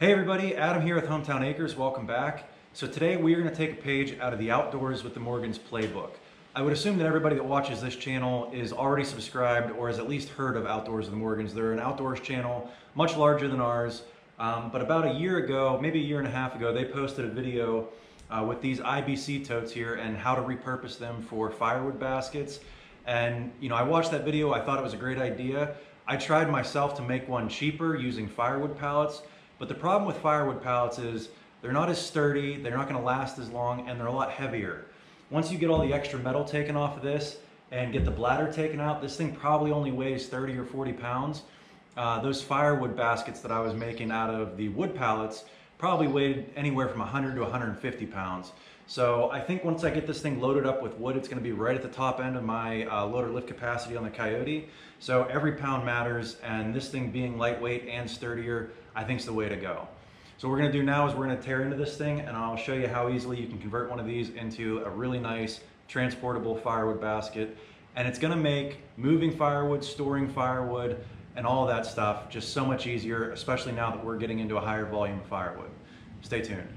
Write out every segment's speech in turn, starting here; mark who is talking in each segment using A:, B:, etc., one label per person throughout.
A: Hey everybody, Adam here with Hometown Acres. Welcome back. So today we are going to take a page out of the Outdoors with the Morgans playbook. I would assume that everybody that watches this channel is already subscribed or has at least heard of Outdoors with the Morgans. They're an outdoors channel, much larger than ours. But about a year ago, maybe a year and a half ago, they posted a video with these IBC totes here and how to repurpose them for firewood baskets. And I watched that video. I thought it was a great idea. I tried myself to make one cheaper using firewood pallets. But the problem with firewood pallets is they're not as sturdy, they're not going to last as long, and they're a lot heavier. Once you get all the extra metal taken off of this and get the bladder taken out, this thing probably only weighs 30 or 40 pounds. Those firewood baskets that I was making out of the wood pallets probably weighed anywhere from 100 to 150 pounds. So I think once I get this thing loaded up with wood, it's going to be right at the top end of my loader lift capacity on the Coyote. So every pound matters, and this thing being lightweight and sturdier, I think is the way to go. So what we're going to do now is we're going to tear into this thing, and I'll show you how easily you can convert one of these into a really nice transportable firewood basket. And it's going to make moving firewood, storing firewood, and all that stuff just so much easier, especially now that we're getting into a higher volume of firewood. Stay tuned.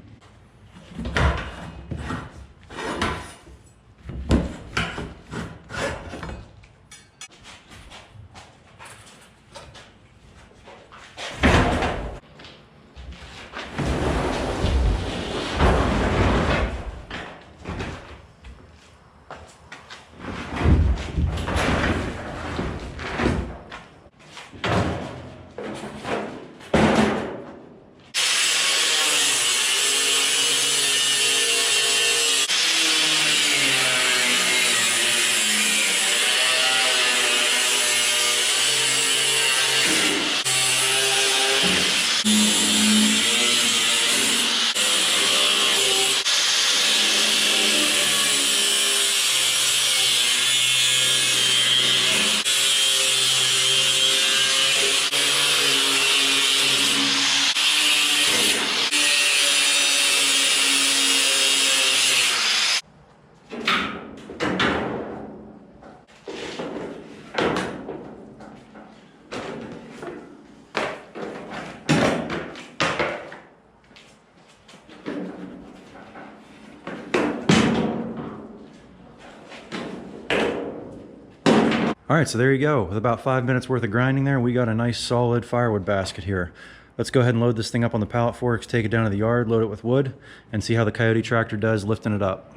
A: All right, so there you go. With about 5 minutes worth of grinding there, we got a nice solid firewood basket here. Let's go ahead and load this thing up on the pallet forks, take it down to the yard, load it with wood, and see how the Coyote tractor does lifting it up.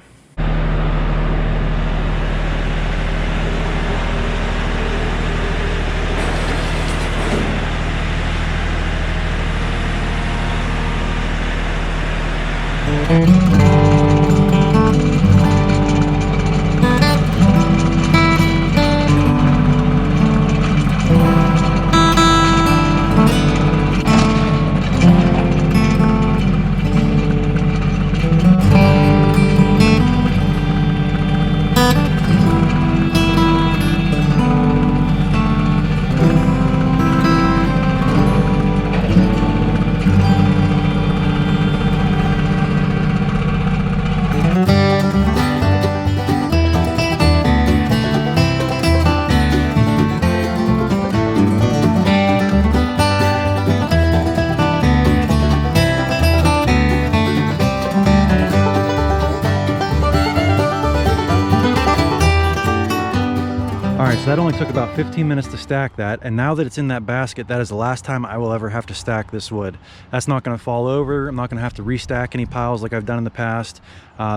A: So that only took about 15 minutes to stack that, and now that it's in that basket, that is the last time I will ever have to stack this wood. That's not going to fall over. I'm not going to have to restack any piles like I've done in the past.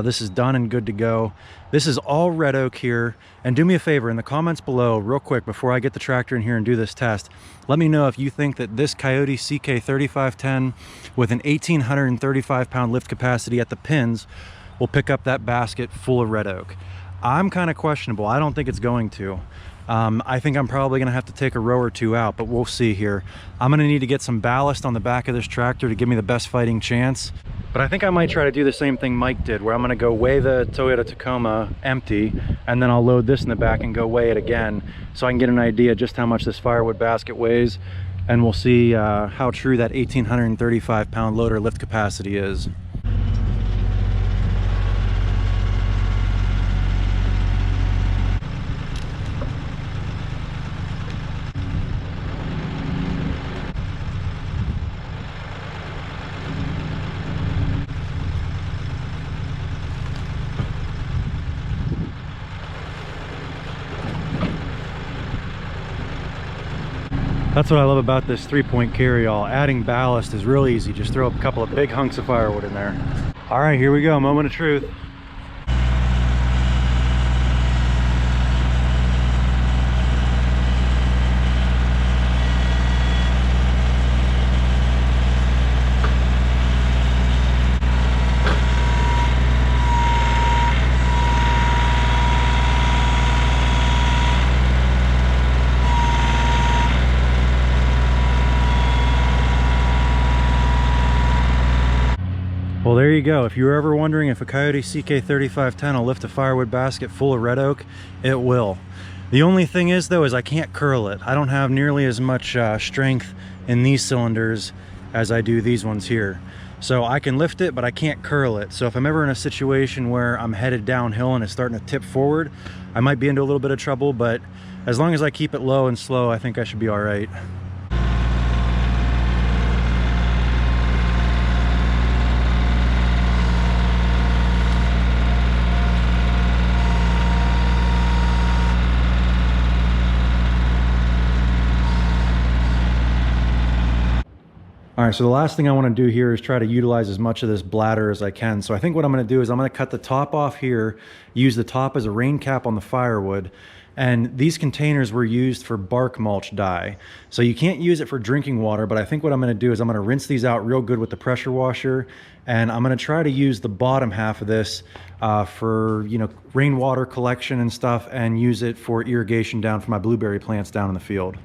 A: This is done and good to go. This is all red oak here, and do me a favor in the comments below real quick before I get the tractor in here and do this test. Let me know if you think that this Coyote CK3510 with an 1,835 pound lift capacity at the pins will pick up that basket full of red oak. I'm kind of questionable. I don't think it's going to. I think I'm probably going to have to take a row or two out, but we'll see here. I'm going to need to get some ballast on the back of this tractor to give me the best fighting chance. But I think I might try to do the same thing Mike did, where I'm going to go weigh the Toyota Tacoma empty, and then I'll load this in the back and go weigh it again, so I can get an idea just how much this firewood basket weighs, and we'll see how true that 1,835 pound loader lift capacity is. That's what I love about this 3-point carry-all. Adding ballast is real easy. Just throw a couple of big hunks of firewood in there. All right, here we go, moment of truth. Well, there you go. If you were ever wondering if a Coyote CK3510 will lift a firewood basket full of red oak, it will. The only thing is though, is I can't curl it. I don't have nearly as much strength in these cylinders as I do these ones here. So I can lift it, but I can't curl it. So if I'm ever in a situation where I'm headed downhill and it's starting to tip forward, I might be into a little bit of trouble, but as long as I keep it low and slow, I think I should be all right. All right, so the last thing I want to do here is try to utilize as much of this bladder as I can. So I think what I'm going to do is I'm going to cut the top off here, use the top as a rain cap on the firewood, and these containers were used for bark mulch dye. So you can't use it for drinking water, but I think what I'm going to do is I'm going to rinse these out real good with the pressure washer, and I'm going to try to use the bottom half of this for, you know, rainwater collection and stuff, and use it for irrigation down for my blueberry plants down in the field.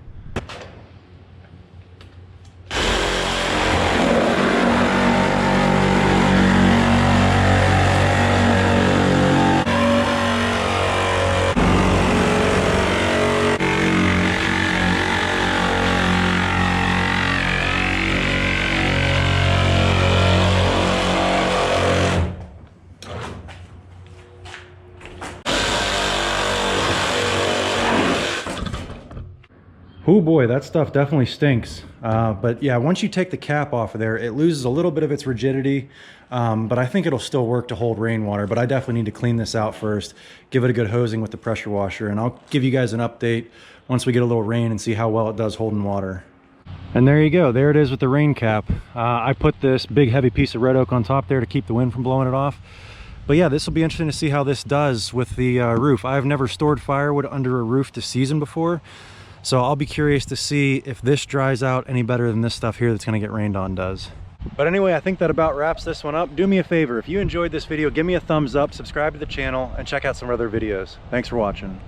A: Oh boy, that stuff definitely stinks. But yeah, once you take the cap off of there, it loses a little bit of its rigidity, but I think it'll still work to hold rainwater. But I definitely need to clean this out first, give it a good hosing with the pressure washer, and I'll give you guys an update once we get a little rain and see how well it does holding water. And there you go, there it is with the rain cap. I put this big heavy piece of red oak on top there to keep the wind from blowing it off. But yeah, this will be interesting to see how this does with the roof. I've never stored firewood under a roof to season before. So I'll be curious to see if this dries out any better than this stuff here that's gonna get rained on does. But anyway, I think that about wraps this one up. Do me a favor, if you enjoyed this video, give me a thumbs up, subscribe to the channel, and check out some other videos. Thanks for watching.